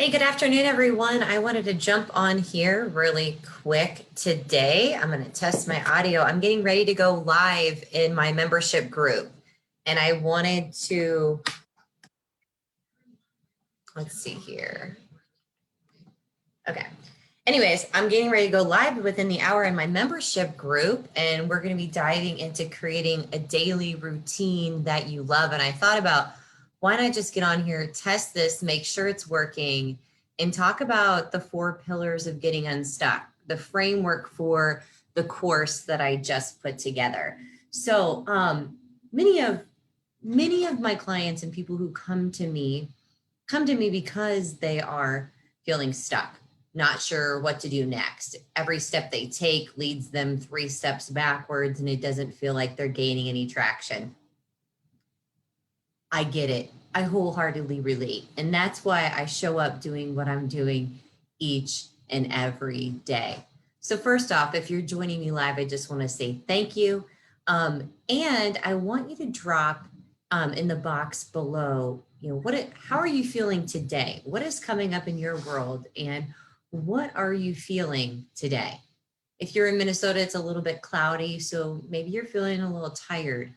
Hey, good afternoon, everyone. I wanted to jump on here really quick today. I'm going to test my audio. I'm getting ready to go live in my membership group. And I wanted to, let's see here. Okay. Anyways, I'm getting ready to go live within the hour in my membership group, and we're going to be diving into creating a daily routine that you love. And I thought about why not just get on here, test this, make sure it's working, and talk about the 4 pillars of getting unstuck, the framework for the course that I just put together. So many of my clients and people who come to me because they are feeling stuck, not sure what to do next. Every step they take leads them 3 steps backwards, and it doesn't feel like they're gaining any traction. I get it. I wholeheartedly relate. And that's why I show up doing what I'm doing each and every day. So first off, if you're joining me live, I just want to say thank you. And I want you to drop in the box below, how are you feeling today? What is coming up in your world? And what are you feeling today? If you're in Minnesota, it's a little bit cloudy, so maybe you're feeling a little tired,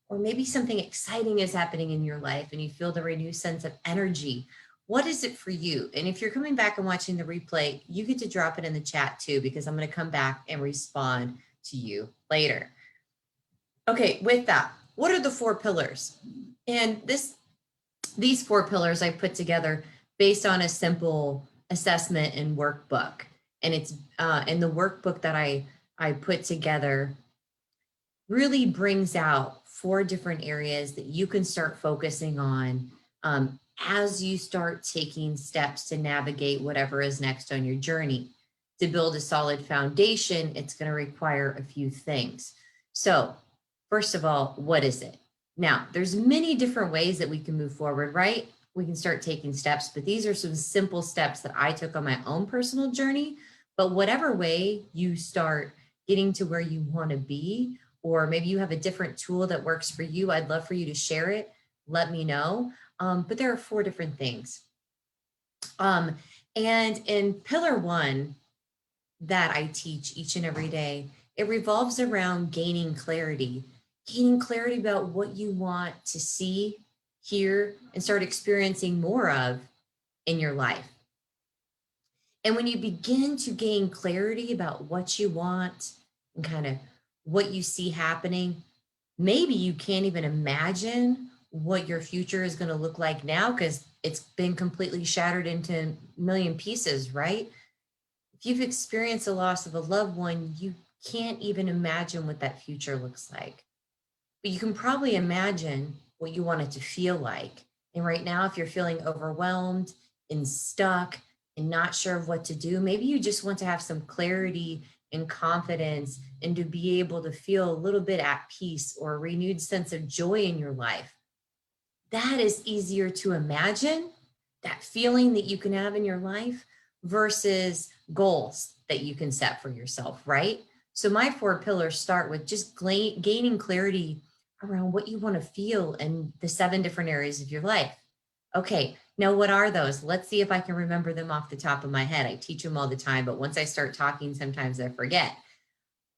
or maybe something exciting is happening in your life and you feel the renewed sense of energy. What is it for you? And if you're coming back and watching the replay, you get to drop it in the chat too, because I'm going to come back and respond to you later. Okay, with that, what are the 4 pillars? And these 4 pillars I put together based on a simple assessment and workbook. And it's in the workbook that I put together really brings out 4 different areas that you can start focusing on as you start taking steps to navigate whatever is next on your journey. To build a solid foundation, it's going to require a few things. So first of all, what is it? Now, there's many different ways that we can move forward, right? We can start taking steps, but these are some simple steps that I took on my own personal journey. But whatever way you start getting to where you want to be, or maybe you have a different tool that works for you, I'd love for you to share it. Let me know. But there are 4 different things. And in pillar 1 that I teach each and every day, it revolves around gaining clarity about what you want to see, hear, and start experiencing more of in your life. And when you begin to gain clarity about what you want and kind of what you see happening, maybe you can't even imagine what your future is going to look like now because it's been completely shattered into a million pieces, right? If you've experienced the loss of a loved one, you can't even imagine what that future looks like. But you can probably imagine what you want it to feel like. And right now, if you're feeling overwhelmed and stuck and not sure of what to do, maybe you just want to have some clarity and confidence and to be able to feel a little bit at peace or a renewed sense of joy in your life. That is easier to imagine, that feeling that you can have in your life versus goals that you can set for yourself, right? So my 4 pillars start with just gaining clarity around what you want to feel in the 7 different areas of your life. Okay, now what are those? Let's see if I can remember them off the top of my head. I teach them all the time, but once I start talking, sometimes I forget.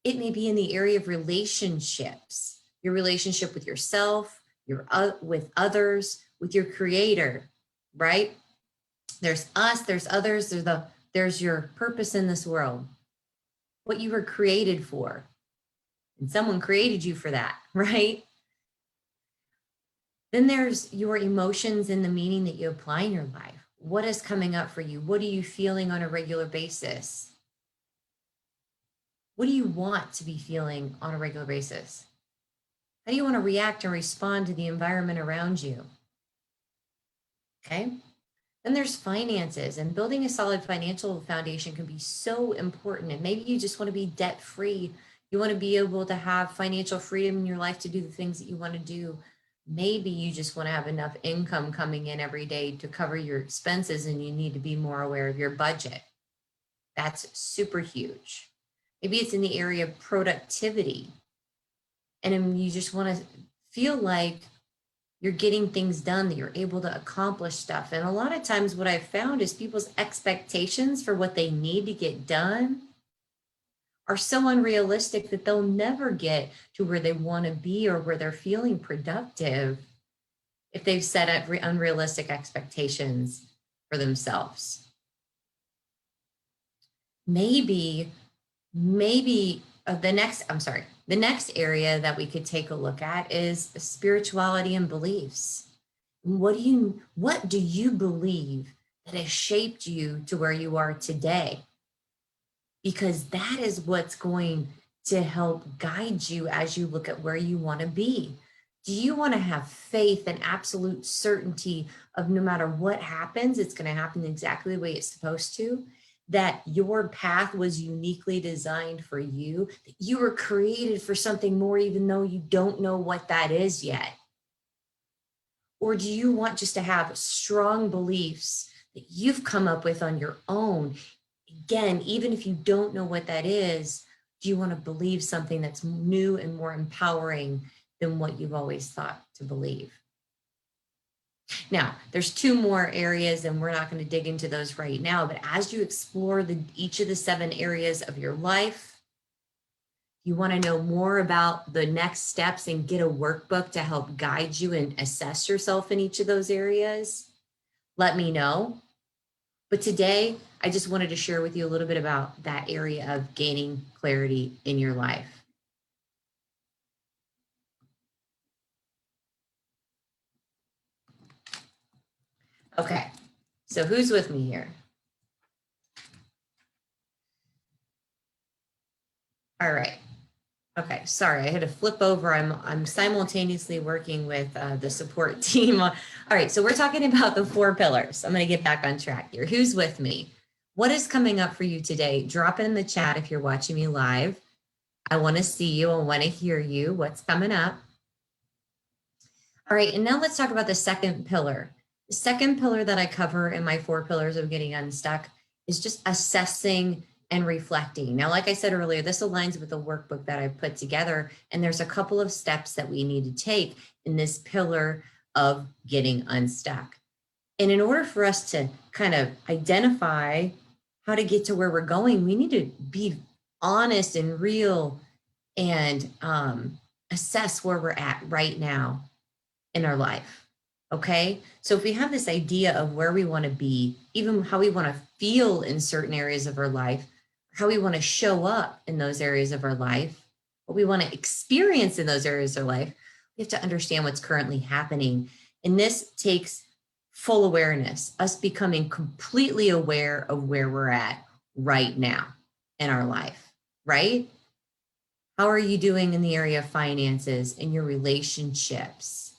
It may be in the area of relationships, your relationship with yourself, with others, with your creator, right? There's us, there's others, there's your purpose in this world, what you were created for. And someone created you for that, right? Then there's your emotions and the meaning that you apply in your life. What is coming up for you? What are you feeling on a regular basis? What do you want to be feeling on a regular basis? How do you want to react and respond to the environment around you? Okay. Then there's finances, and building a solid financial foundation can be so important. And maybe you just want to be debt free. You want to be able to have financial freedom in your life to do the things that you want to do. Maybe you just want to have enough income coming in every day to cover your expenses, and you need to be more aware of your budget. That's super huge. Maybe it's in the area of productivity, and you just want to feel like you're getting things done, that you're able to accomplish stuff. And a lot of times what I've found is people's expectations for what they need to get done are so unrealistic that they'll never get to where they want to be or where they're feeling productive if they've set up unrealistic expectations for themselves. Maybe the next area that we could take a look at is spirituality and beliefs. What do you believe that has shaped you to where you are today? Because that is what's going to help guide you as you look at where you want to be. Do you want to have faith and absolute certainty of no matter what happens, it's going to happen exactly the way it's supposed to? That your path was uniquely designed for you, that you were created for something more, even though you don't know what that is yet? Or do you want just to have strong beliefs that you've come up with on your own? Again, even if you don't know what that is, do you want to believe something that's new and more empowering than what you've always thought to believe? Now, there's two more areas, and we're not going to dig into those right now, but as you explore each of the 7 areas of your life, you want to know more about the next steps and get a workbook to help guide you and assess yourself in each of those areas, let me know. But today, I just wanted to share with you a little bit about that area of gaining clarity in your life. Okay, so who's with me here? All right. Okay, sorry, I had to flip over. I'm simultaneously working with the support team. All right, so we're talking about the 4 pillars. I'm going to get back on track here. Who's with me? What is coming up for you today? Drop it in the chat if you're watching me live. I want to see you. I want to hear you. What's coming up? All right, and now let's talk about the second pillar. The second pillar that I cover in my 4 pillars of getting unstuck is just assessing and reflecting. Now, like I said earlier, this aligns with the workbook that I put together, and there's a couple of steps that we need to take in this pillar of getting unstuck. And in order for us to kind of identify how to get to where we're going, we need to be honest and real and assess where we're at right now in our life. Okay, so if we have this idea of where we want to be, even how we want to feel in certain areas of our life, how we want to show up in those areas of our life, what we want to experience in those areas of life, we have to understand what's currently happening. And this takes full awareness, us becoming completely aware of where we're at right now in our life, right? How are you doing in the area of finances, in your relationships?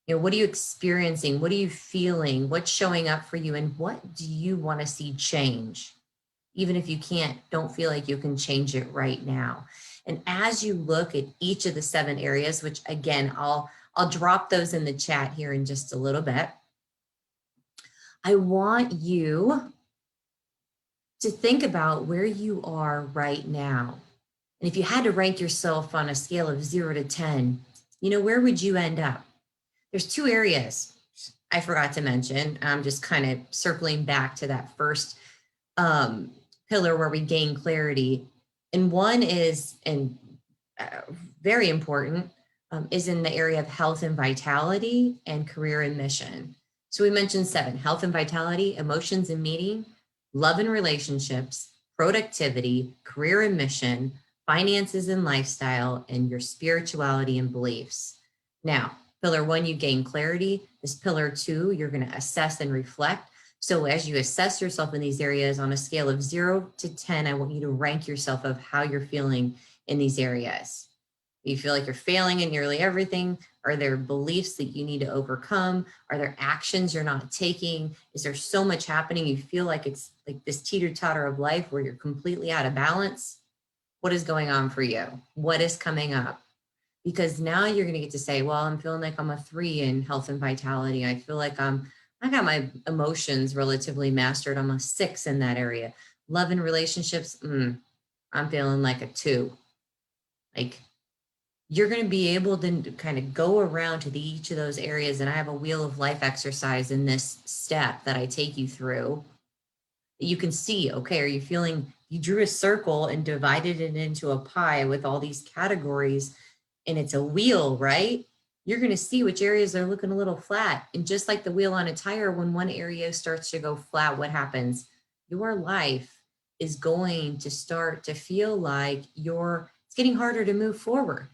You know, what are you experiencing? What are you feeling? What's showing up for you? And what do you want to see change? Even if you don't feel like you can change it right now. And as you look at each of the 7 areas, which again, I'll drop those in the chat here in just a little bit. I want you to think about where you are right now. And if you had to rank yourself on a scale of 0 to 10, you know, where would you end up? There's 2 areas I forgot to mention. I'm just kind of circling back to that first pillar where we gain clarity. And one is, and very important, is in the area of health and vitality and career and mission. So we mentioned 7: health and vitality, emotions and meaning, love and relationships, productivity, career and mission, finances and lifestyle, and your spirituality and beliefs. Now, pillar 1, you gain clarity. This pillar 2, you're going to assess and reflect. So as you assess yourself in these areas on a scale of 0 to 10, I want you to rank yourself of how you're feeling in these areas. You feel like you're failing in nearly everything? Are there beliefs that you need to overcome? Are there actions you're not taking? Is there so much happening? You feel like it's like this teeter-totter of life where you're completely out of balance? What is going on for you? What is coming up? Because now you're going to get to say, well, I'm feeling like I'm a 3 in health and vitality. I feel like I got my emotions relatively mastered. I'm a 6 in that area. Love and relationships, I'm feeling like a 2. Like, you're going to be able to kind of go around to each of those areas. And I have a wheel of life exercise in this step that I take you through. You can see, okay, are you feeling, you drew a circle and divided it into a pie with all these categories, and it's a wheel, right? You're going to see which areas are looking a little flat. And just like the wheel on a tire, when one area starts to go flat, what happens? Your life is going to start to feel like it's getting harder to move forward.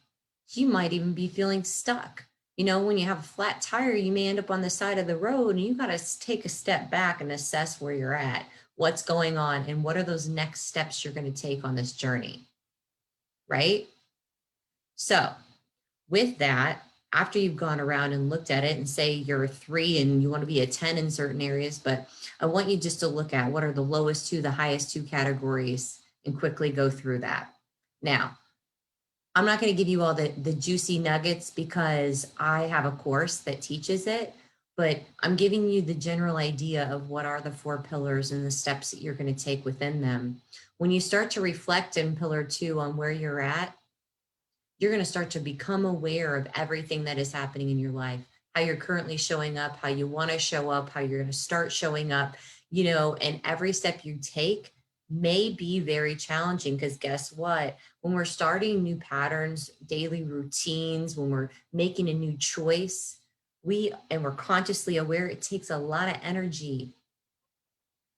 You might even be feeling stuck. You know, when you have a flat tire, you may end up on the side of the road, and you got to take a step back and assess where you're at, what's going on, and what are those next steps you're going to take on this journey, right? So with that, after you've gone around and looked at it, and say you're a 3 and you want to be a 10 in certain areas, but I want you just to look at what are the lowest 2, the highest 2 categories, and quickly go through that. Now, I'm not going to give you all the juicy nuggets because I have a course that teaches it, but I'm giving you the general idea of what are the 4 pillars and the steps that you're going to take within them. When you start to reflect in pillar 2 on where you're at, you're going to start to become aware of everything that is happening in your life, how you're currently showing up, how you want to show up, how you're going to start showing up, you know, and every step you take may be very challenging, because guess what? When we're starting new patterns, daily routines, when we're making a new choice, we're consciously aware, it takes a lot of energy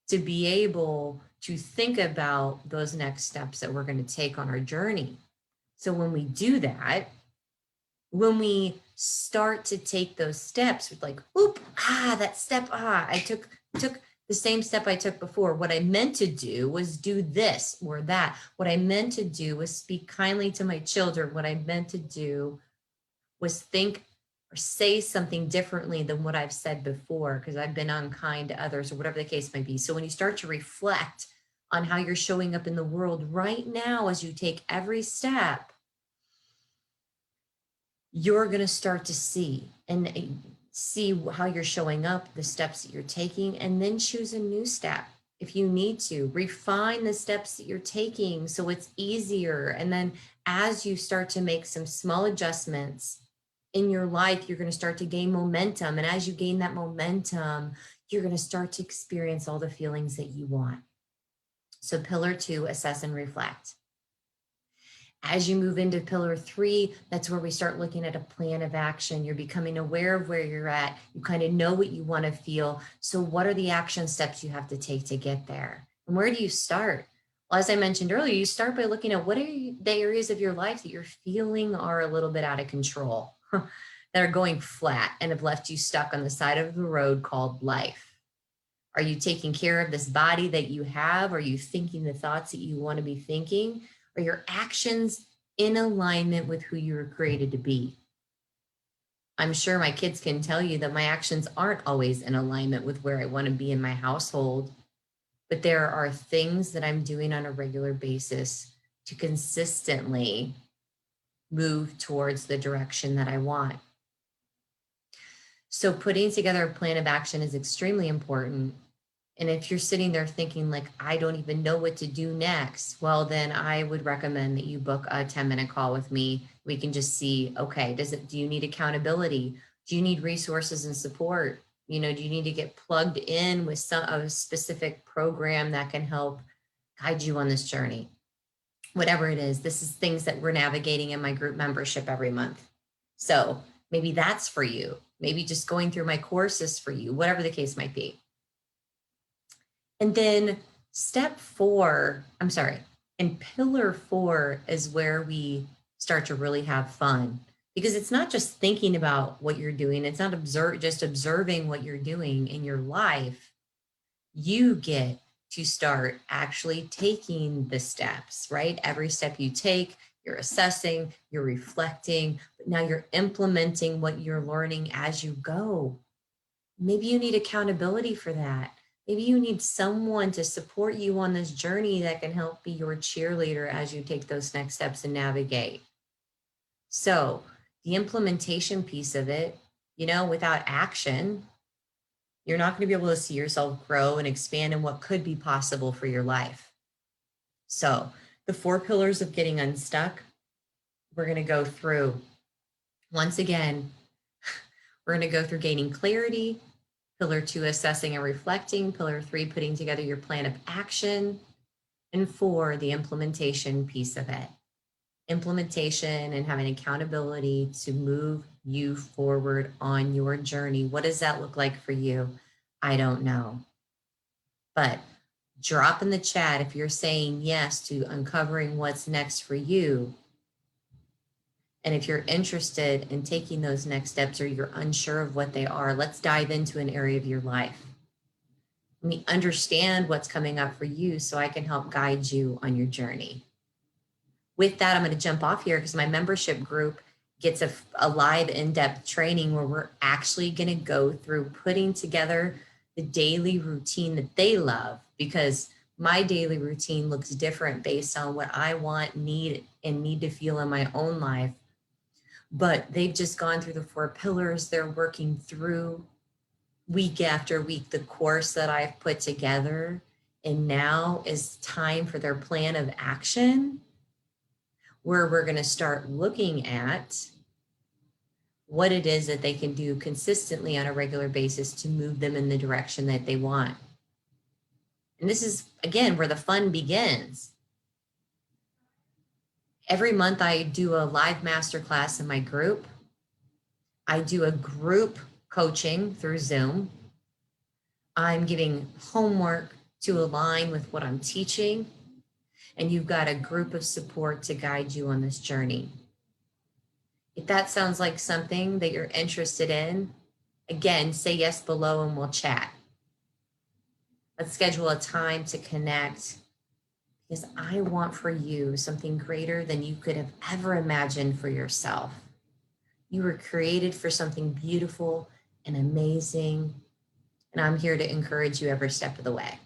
to be able to think about those next steps that we're going to take on our journey. So when we do that, when we start to take those steps, with like, oop, that step, I took the same step I took before. What I meant to do was do this or that. What I meant to do was speak kindly to my children. What I meant to do was think or say something differently than what I've said before, because I've been unkind to others, or whatever the case might be. So when you start to reflect on how you're showing up in the world right now, as you take every step, you're going to start to see how you're showing up, the steps that you're taking, and then choose a new step. If you need to refine the steps that you're taking so it's easier. And then as you start to make some small adjustments in your life, you're going to start to gain momentum. And as you gain that momentum, you're going to start to experience all the feelings that you want. So pillar 2, assess and reflect. As you move into pillar 3, that's where we start looking at a plan of action. You're becoming aware of where you're at. You kind of know what you want to feel. So what are the action steps you have to take to get there? And where do you start? Well, as I mentioned earlier, you start by looking at what are the areas of your life that you're feeling are a little bit out of control, that are going flat and have left you stuck on the side of the road called life. Are you taking care of this body that you have? Are you thinking the thoughts that you want to be thinking? Are your actions in alignment with who you were created to be? I'm sure my kids can tell you that my actions aren't always in alignment with where I want to be in my household, but there are things that I'm doing on a regular basis to consistently move towards the direction that I want. So putting together a plan of action is extremely important. And if you're sitting there thinking like, I don't even know what to do next, well, then I would recommend that you book a 10-minute call with me. We can just see, okay, do you need accountability? Do you need resources and support? You know, do you need to get plugged in with a specific program that can help guide you on this journey? Whatever it is, this is things that we're navigating in my group membership every month. So maybe that's for you. Maybe just going through my courses for you, whatever the case might be. And then pillar 4 is where we start to really have fun, because it's not just thinking about what you're doing. It's not just observing what you're doing in your life. You get to start actually taking the steps, right? Every step you take, you're assessing, you're reflecting, but now you're implementing what you're learning as you go. Maybe you need accountability for that. Maybe you need someone to support you on this journey that can help be your cheerleader as you take those next steps and navigate. So the implementation piece of it, you know, without action, you're not going to be able to see yourself grow and expand in what could be possible for your life. So the 4 pillars of getting unstuck: we're going to go through, once again, we're going to go through gaining clarity, pillar 2, assessing and reflecting, pillar 3, putting together your plan of action, and 4, the implementation piece of it. Implementation and having accountability to move you forward on your journey. What does that look like for you? I don't know. But drop in the chat if you're saying yes to uncovering what's next for you. And if you're interested in taking those next steps or you're unsure of what they are, let's dive into an area of your life. Let me understand what's coming up for you so I can help guide you on your journey. With that, I'm going to jump off here because my membership group gets a live in-depth training where we're actually going to go through putting together the daily routine that they love, because my daily routine looks different based on what I want, need to feel in my own life. But they've just gone through the 4 pillars. They're working through week after week the course that I've put together. And now is time for their plan of action, where we're going to start looking at what it is that they can do consistently on a regular basis to move them in the direction that they want. And this is, again, where the fun begins. Every month I do a live masterclass in my group. I do a group coaching through Zoom. I'm giving homework to align with what I'm teaching. And you've got a group of support to guide you on this journey. If that sounds like something that you're interested in, again, say yes below and we'll chat. Let's schedule a time to connect, because I want for you something greater than you could have ever imagined for yourself. You were created for something beautiful and amazing, and I'm here to encourage you every step of the way.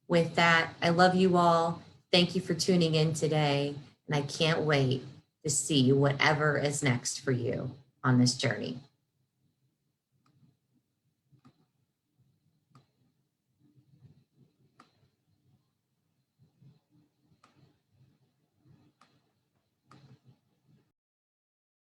With that, I love you all. Thank you for tuning in today, and I can't wait to see whatever is next for you on this journey.